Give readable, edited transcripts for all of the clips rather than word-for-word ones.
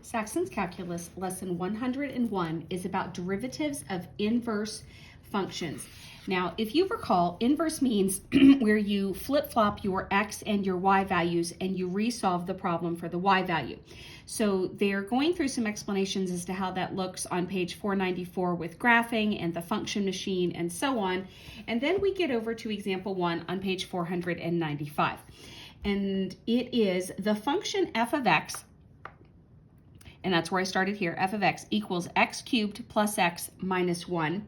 Saxon's Calculus Lesson 101 is about derivatives of inverse functions. Now, if you recall, inverse means where you flip-flop your x and your y values and you resolve the problem for the y value. So they're going through some explanations as to how that looks on page 494 with graphing and the function machine and so on. And then we get over to example 1 on page 495. And it is the function f of x, and that's where I started here, f of x equals x cubed plus x minus 1,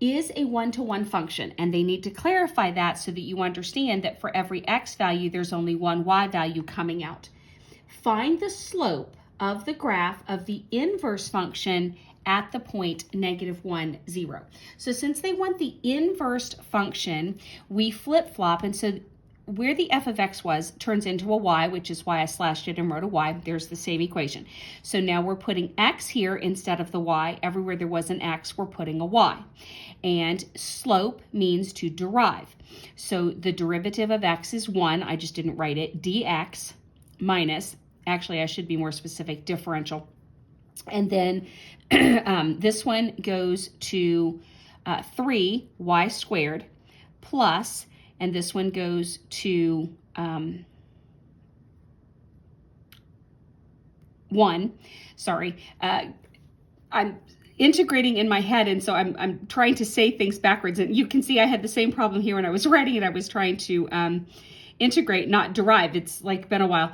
is a one-to-one function. And they need to clarify that so that you understand that for every x value, there's only one y value coming out. Find the slope of the graph of the inverse function at the point -1, 0. So since they want the inverse function, we flip-flop, and so where the f of x was turns into a y, which is why I slashed it and wrote a y. There's the same equation. So now we're putting x here instead of the y. Everywhere there was an x, we're putting a y. And slope means to derive. So the derivative of x is 1. I just didn't write it. Dx minus, actually I should be more specific, differential. And then this one goes to 3y squared plus, and this one goes to 1. Sorry, I'm integrating in my head, and so I'm trying to say things backwards. And you can see I had the same problem here when I was writing it. I was trying to integrate, not derive. It's like been a while.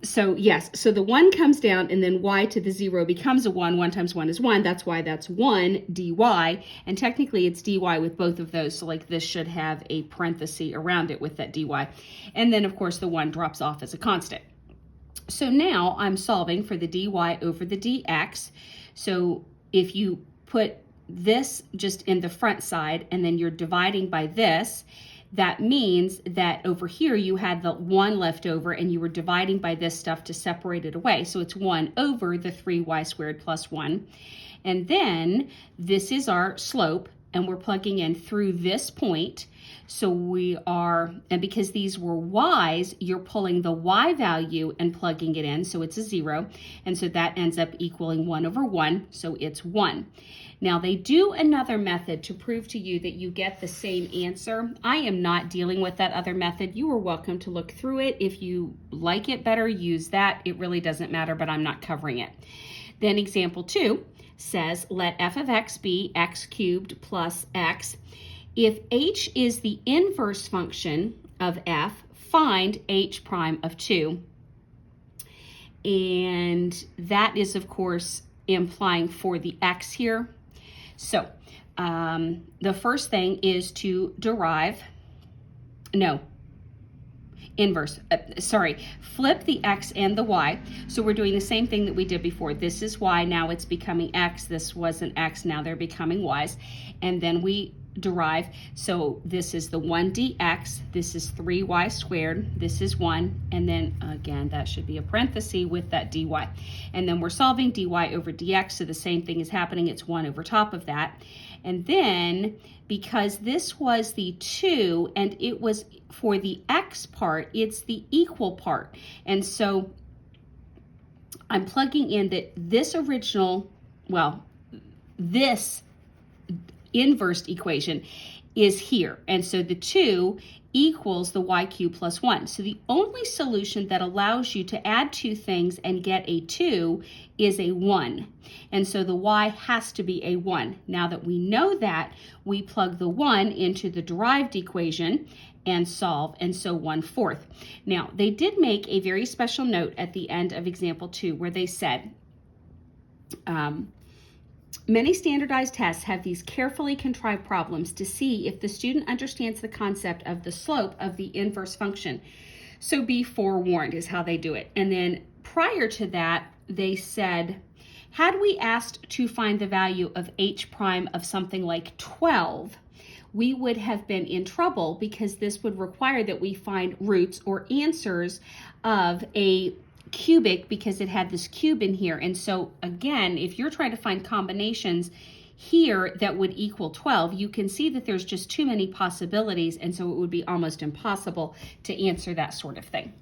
So yes, so the 1 comes down, and then y to the 0 becomes a 1. 1 times 1 is 1. That's why that's 1 dy. And technically it's dy with both of those. So like this should have a parenthesis around it with that dy. And then of course the 1 drops off as a constant. So now I'm solving for the dy over the dx. So if you put this just in the front side and then you're dividing by this, that means that over here you had the 1 left over and you were dividing by this stuff to separate it away. So it's 1 over the 3y squared plus 1. And then this is our slope, and we're plugging in through this point. So we are, and because these were y's, you're pulling the y value and plugging it in, so it's a 0. And so that ends up equaling 1 over 1, so it's 1. Now they do another method to prove to you that you get the same answer. I am not dealing with that other method. You are welcome to look through it. If you like it better, use that. It really doesn't matter, but I'm not covering it. Then example 2 says, let f of x be x cubed plus x. If h is the inverse function of f, find h prime of 2. And that is, of course, implying for the x here. So the first thing is to derive, flip the x and the y. So we're doing the same thing that we did before. This is y, now it's becoming x. This was an x, now they're becoming y's. And then we derive, so this is the 1 dx, this is 3y squared, this is 1, and then again that should be a parenthesis with that dy. And then we're solving dy over dx, so the same thing is happening, it's 1 over top of that. And then because this was the 2 and it was for the x part, it's the equal part. And so I'm plugging in that this inverse equation is here. And so the 2 equals the y cubed plus 1. So the only solution that allows you to add two things and get a 2 is a 1. And so the y has to be a 1. Now that we know that, we plug the 1 into the derived equation and solve, and so 1/4. Now, they did make a very special note at the end of example 2 where they said, many standardized tests have these carefully contrived problems to see if the student understands the concept of the slope of the inverse function. So be forewarned is how they do it. And then prior to that, they said, had we asked to find the value of h prime of something like 12, we would have been in trouble because this would require that we find roots or answers of a cubic because it had this cube in here. And so again, if you're trying to find combinations here that would equal 12, you can see that there's just too many possibilities, and so it would be almost impossible to answer that sort of thing.